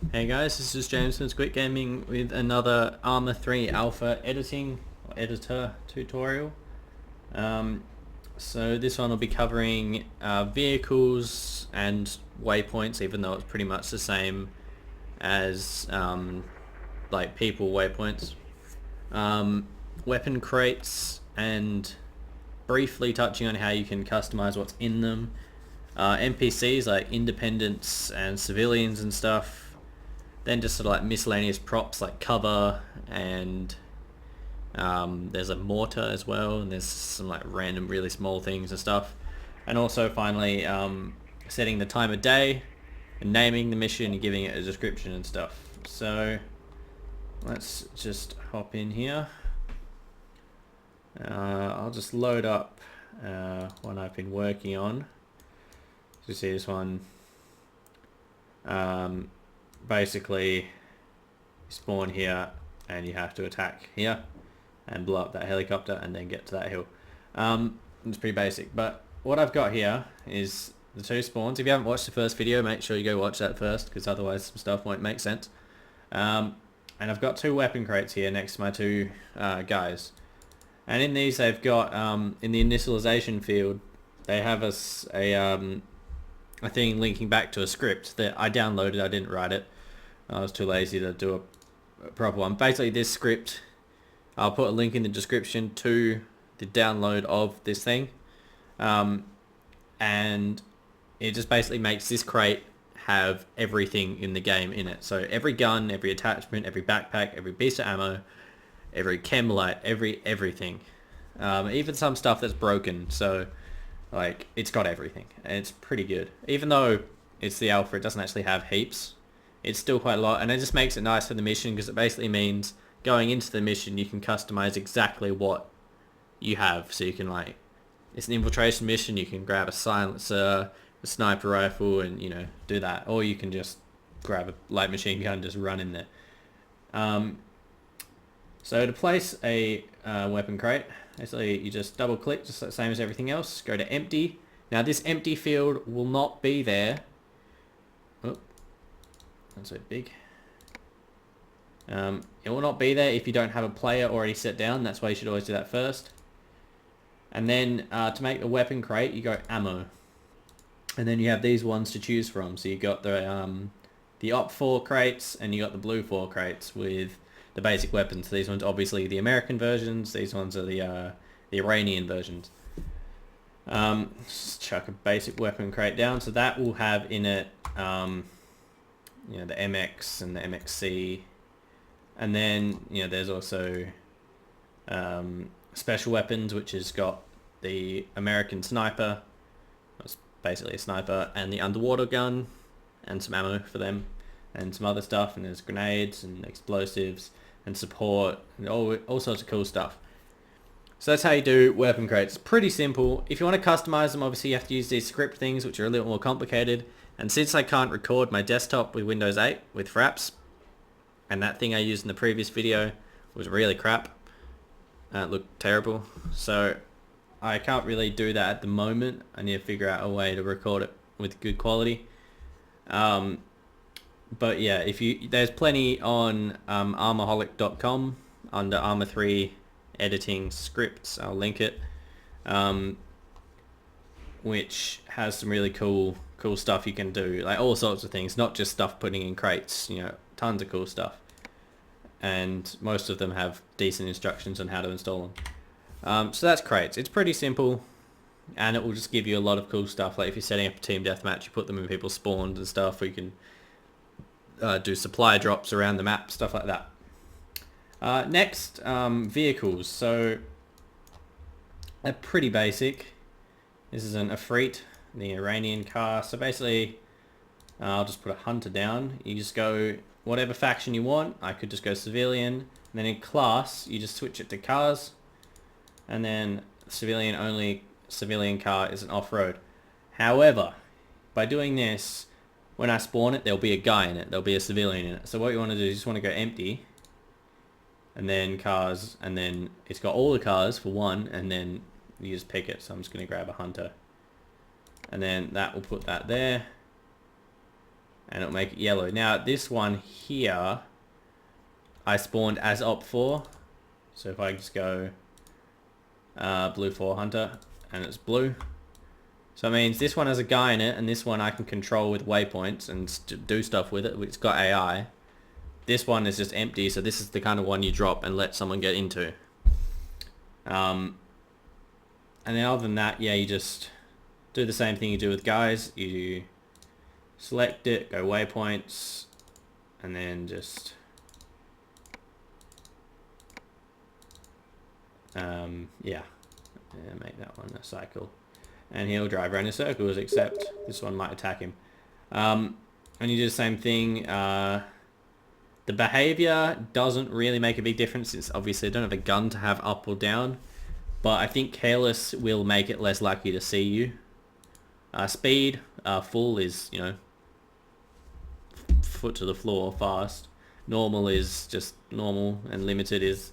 Hey guys, this is James from Squid Gaming with another Arma 3 Alpha editing or editor tutorial. Um, so this one will be covering vehicles and waypoints, even though it's pretty much the same as like people waypoints. Weapon crates and briefly touching on how you can customize what's in them. NPCs like independents and civilians and stuff. Then just sort of like miscellaneous props like cover and there's a mortar as well, and there's some like random really small things and stuff. And also finally setting the time of day and naming the mission and giving it a description and stuff. So let's just hop in here. I'll just load up one I've been working on. You see this one. Basically, you spawn here and you have to attack here and blow up that helicopter and then get to that hill. It's pretty basic, but what I've got here is the two spawns. If you haven't watched the first video, make sure you go watch that first, because otherwise some stuff won't make sense. And I've got two weapon crates here next to my two guys, and in these they've got in the initialization field they have a thing linking back to a script that I downloaded. I didn't write it. I was too lazy to do a proper one. Basically, this script, I'll put a link in the description to the download of this thing. And it just basically makes this crate have everything in the game in it. So every gun, every attachment, every backpack, every piece of ammo, every chem light, everything. Even some stuff that's broken. So like, it's got everything, and it's pretty good. Even though it's the alpha, it doesn't actually have heaps. It's still quite a lot, and it just makes it nice for the mission, because it basically means going into the mission you can customize exactly what you have. So you can, like, it's an infiltration mission, you can grab a silencer, a sniper rifle, and, you know, do that. Or you can just grab a light machine gun and just run in there. So to place a weapon crate, basically you just double click, just the same as everything else, go to empty. Now this empty field will not be there. Oh, that's so big. It will not be there if you don't have a player already set down. That's why you should always do that first. And then to make the weapon crate, you go ammo. And then you have these ones to choose from. So you got the Op 4 crates, and you got the Blue 4 crates with the basic weapons. These ones obviously the American versions. These ones are the Iranian versions. Just chuck a basic weapon crate down. So that will have in it, you know, the MX and the MXC, and then, you know, there's also special weapons, which has got the American sniper. That's basically a sniper, and the underwater gun, and some ammo for them, and some other stuff. And there's grenades and explosives and support and all sorts of cool stuff. So that's how you do weapon crates. It's pretty simple. If you want to customize them, obviously you have to use these script things, which are a little more complicated. And since I can't record my desktop with Windows 8 with Fraps, and that thing I used in the previous video was really crap, it looked terrible, so I can't really do that at the moment. I need to figure out a way to record it with good quality. But yeah, there's plenty on armaholic.com under Arma 3 editing scripts. I'll link it, which has some really cool stuff you can do, like all sorts of things, not just stuff putting in crates. You know, tons of cool stuff, and most of them have decent instructions on how to install them. So that's crates. It's pretty simple, and it will just give you a lot of cool stuff. Like if you're setting up a team deathmatch, you put them in people's spawns and stuff, or you can do supply drops around the map, stuff like that. Next, vehicles. So they're pretty basic. This is an Afrit, the Iranian car. So basically, I'll just put a hunter down. You just go whatever faction you want. I could just go civilian. And then in class, you just switch it to cars. And then civilian only, civilian car is an off-road. However, by doing this, when I spawn it, there'll be a guy in it. There'll be a civilian in it. So what you want to do is you just want to go empty, and then cars, and then it's got all the cars for one, and then you just pick it. So I'm just going to grab a hunter, and then that will put that there. and it'll make it yellow. Now this one here, I spawned as op 4. So if I just go blue 4 hunter, and it's blue. So it means this one has a guy in it, and this one I can control with waypoints and do stuff with it. It's got AI. This one is just empty, so this is the kind of one you drop and let someone get into. And then other than that, yeah, you just do the same thing you do with guys. You select it, go waypoints, and then just yeah, make that one a cycle, and he'll drive around in circles, except this one might attack him. And you do the same thing. The behavior doesn't really make a big difference, since obviously I don't have a gun to have up or down, but I think careless will make it less likely to see you. Speed, full is, you know, foot to the floor, fast. Normal is just normal, and limited is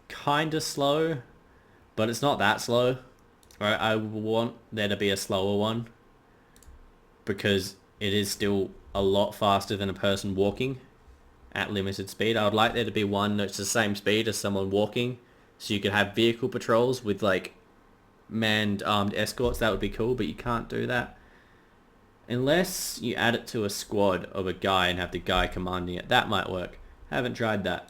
kind of slow, but it's not that slow. Right? I want there to be a slower one, because it is still a lot faster than a person walking at limited speed. I would like there to be one that's the same speed as someone walking, so you could have vehicle patrols with like manned armed escorts. That would be cool, but you can't do that unless you add it to a squad of a guy and have the guy commanding it. That might work. Haven't tried that.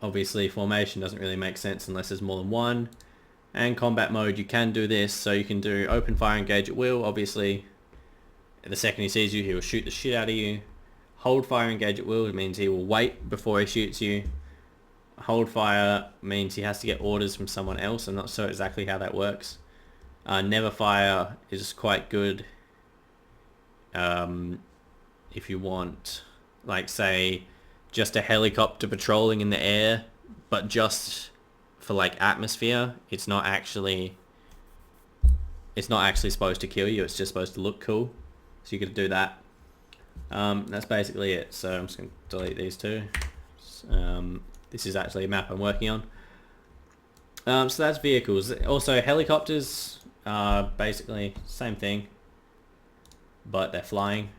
Obviously formation doesn't really make sense unless there's more than one. And combat mode, you can do this, so you can do open fire, engage at will. Obviously the second he sees you, he will shoot the shit out of you. Hold fire, engage at will, it means he will wait before he shoots you. Hold fire means he has to get orders from someone else. I'm not sure exactly how that works. Never fire is quite good if you want, like, say, just a helicopter patrolling in the air, but just for like atmosphere. It's not actually supposed to kill you. It's just supposed to look cool. So you could do that. That's basically it. So I'm just going to delete these two. This is actually a map I'm working on. So that's vehicles. Also helicopters are basically same thing, but they're flying.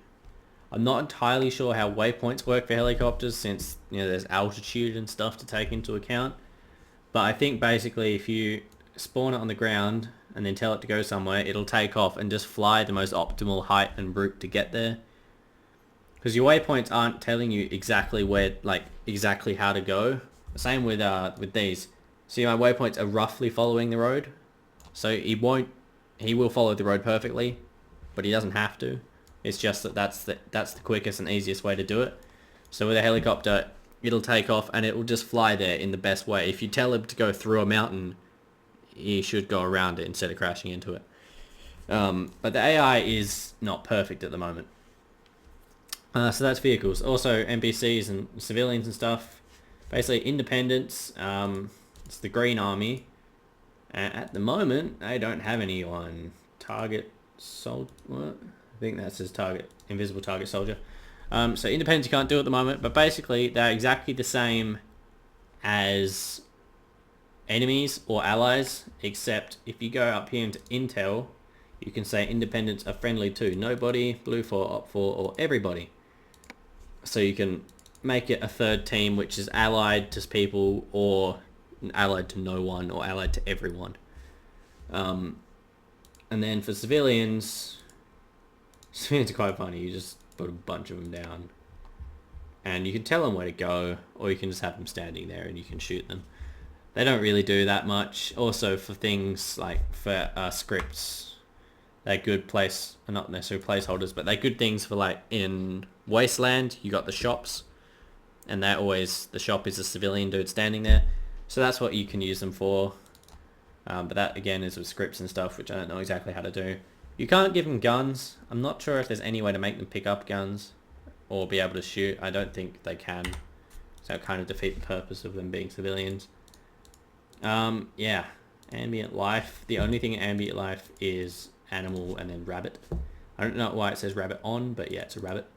I'm not entirely sure how waypoints work for helicopters, since, you know, there's altitude and stuff to take into account. But I think basically if you spawn it on the ground and then tell it to go somewhere, it'll take off and just fly the most optimal height and route to get there. Because your waypoints aren't telling you exactly where, like, exactly how to go. Same with these. See, my waypoints are roughly following the road. So he will follow the road perfectly, but he doesn't have to. It's just that that's the quickest and easiest way to do it. So with a helicopter, it'll take off and it will just fly there in the best way. If you tell him to go through a mountain, he should go around it instead of crashing into it. But the AI is not perfect at the moment. So that's vehicles. Also NPCs and civilians and stuff. Basically Independents, it's the Green Army. And at the moment, they don't have anyone. Target soldier, what? I think that's his target, invisible target soldier. So Independents you can't do at the moment, but basically they're exactly the same as enemies or allies, except if you go up here into Intel, you can say Independents are friendly to nobody, blue 4, op 4, or everybody. So you can make it a third team which is allied to people, or allied to no one, or allied to everyone. And then for civilians are quite funny. You just put a bunch of them down and you can tell them where to go, or you can just have them standing there and you can shoot them. They don't really do that much. Also for things like for scripts, they're good not necessarily placeholders, but they're good things for, like, in Wasteland you got the shops, and the shop is a civilian dude standing there, so that's what you can use them for. But that again is with scripts and stuff, which I don't know exactly how to do. You can't give them guns. I'm not sure if there's any way to make them pick up guns or be able to shoot. I don't think they can. So it kind of defeat the purpose of them being civilians. Yeah, ambient life. The only thing in ambient life is animal and then rabbit. I don't know why it says rabbit on, but yeah, it's a rabbit.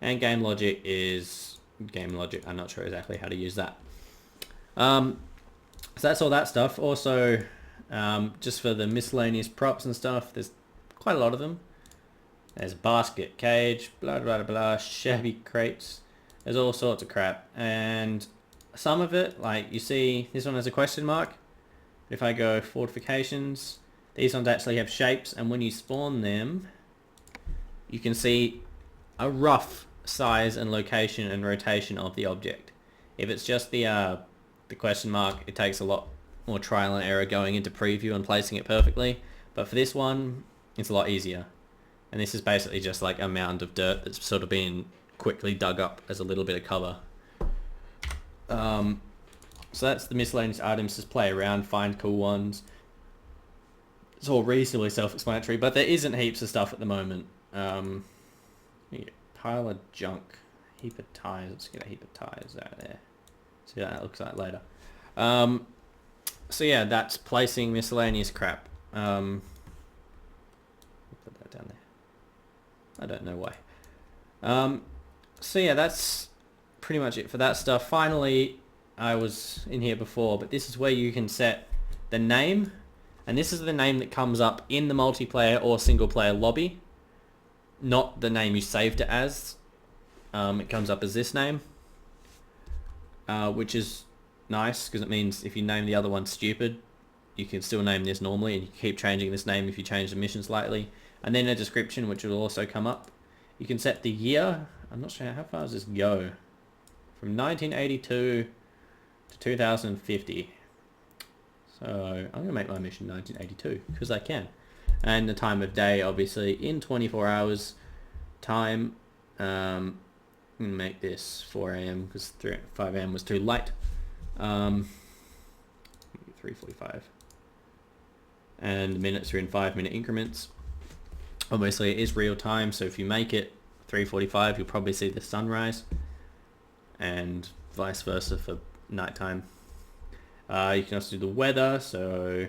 And game logic is game logic. I'm not sure exactly how to use that. So that's all that stuff. Also, just for the miscellaneous props and stuff, there's quite a lot of them. There's a basket, cage, blah blah blah blah, shabby crates. There's all sorts of crap, and some of it, like you see, this one has a question mark. If I go fortifications, these ones actually have shapes, and when you spawn them, you can see a rough size and location and rotation of the object. If it's just the question mark, it takes a lot more trial and error going into preview and placing it perfectly. But for this one, it's a lot easier. And this is basically just like a mound of dirt that's sort of been quickly dug up as a little bit of cover. So that's the miscellaneous items. Just play around, find cool ones. It's all reasonably self-explanatory, but there isn't heaps of stuff at the moment. Pile of junk, heap of tires. Let's get a heap of tires out there. See what that looks like later. So yeah, that's placing miscellaneous crap. Put that down there. I don't know why. So yeah, that's pretty much it for that stuff. Finally, I was in here before, but this is where you can set the name, and this is the name that comes up in the multiplayer or single player lobby, not the name you saved it as. It comes up as this name, which is nice because it means if you name the other one stupid, you can still name this normally, and you can keep changing this name if you change the mission slightly. And then a description, which will also come up. You can set the year. I'm not sure how far does this go. From 1982 to 2050. So I'm going to make my mission 1982 because I can. And the time of day, obviously, in 24 hours time. I'm going to make this 4 a.m. because 5 a.m. was too late. 3:45. And the minutes are in 5-minute increments. Obviously it is real time, so if you make it 3:45, you'll probably see the sunrise, and vice versa for nighttime. You can also do the weather, so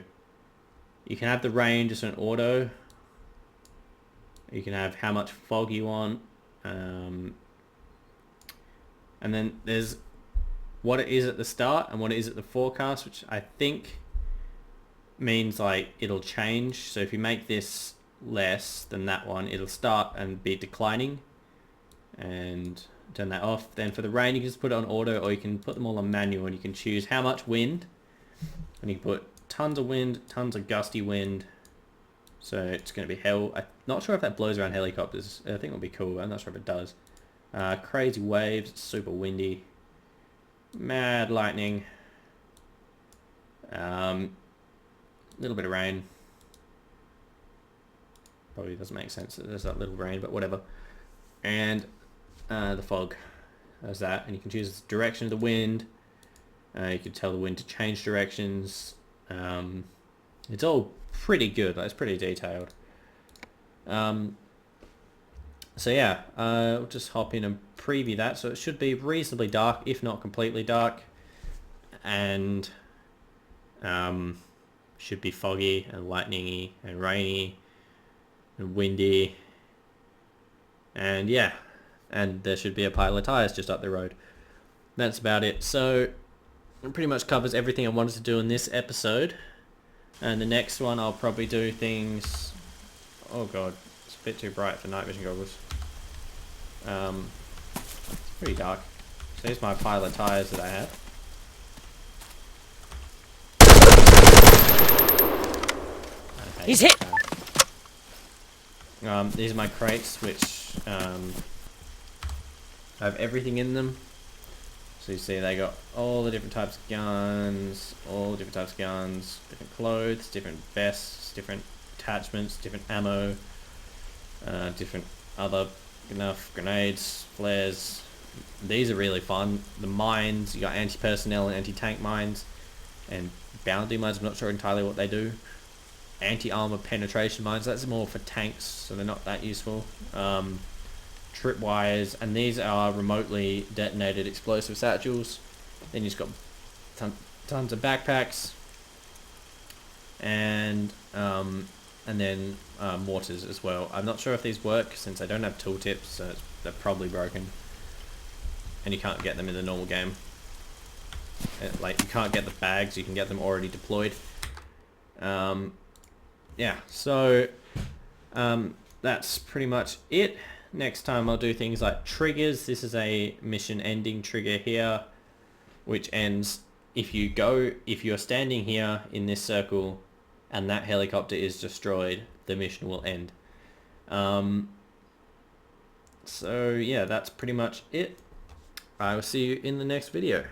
you can have the rain just in auto. You can have how much fog you want, and then there's what it is at the start and what it is at the forecast, which I think means like it'll change. So if you make this less than that one, it'll start and be declining, and turn that off. Then for the rain, you can just put it on auto, or you can put them all on manual, and you can choose how much wind, and you can put tons of wind, tons of gusty wind. So it's going to be hell. I'm not sure if that blows around helicopters. I think it'll be cool. I'm not sure if it does. Crazy waves, it's super windy, mad lightning, little bit of rain. Probably doesn't make sense that there's that little rain, but whatever. And the fog. There's that, and you can choose the direction of the wind. You can tell the wind to change directions. It's all pretty good. Like, it's pretty detailed. So yeah, we'll just hop in and preview that. So it should be reasonably dark, if not completely dark, and should be foggy and lightningy and rainy and windy, and yeah, and there should be a pile of tires just up the road. That's about it. So it pretty much covers everything I wanted to do in this episode, and the next one I'll probably do things... Oh god, it's a bit too bright for night vision goggles. It's pretty dark. So here's my pile of tires that I have. He's hit! These are my crates, which have everything in them. So you see they got all the different types of guns, different clothes, different vests, different attachments, different ammo, different other enough grenades, flares. These are really fun. The mines, you got anti-personnel and anti-tank mines, and bounty mines. I'm not sure entirely what they do. Anti-armor penetration mines, that's more for tanks, so they're not that useful. Tripwires, and these are remotely detonated explosive satchels. Then you've got tons of backpacks, and then mortars as well. I'm not sure if these work since I don't have tooltips, so they're probably broken, and you can't get them in the normal game. Like, you can't get the bags, you can get them already deployed. Yeah, so that's pretty much it. Next time I'll do things like triggers. This is a mission ending trigger here, which ends if you're standing here in this circle and that helicopter is destroyed, the mission will end. So yeah, that's pretty much it. I will see you in the next video.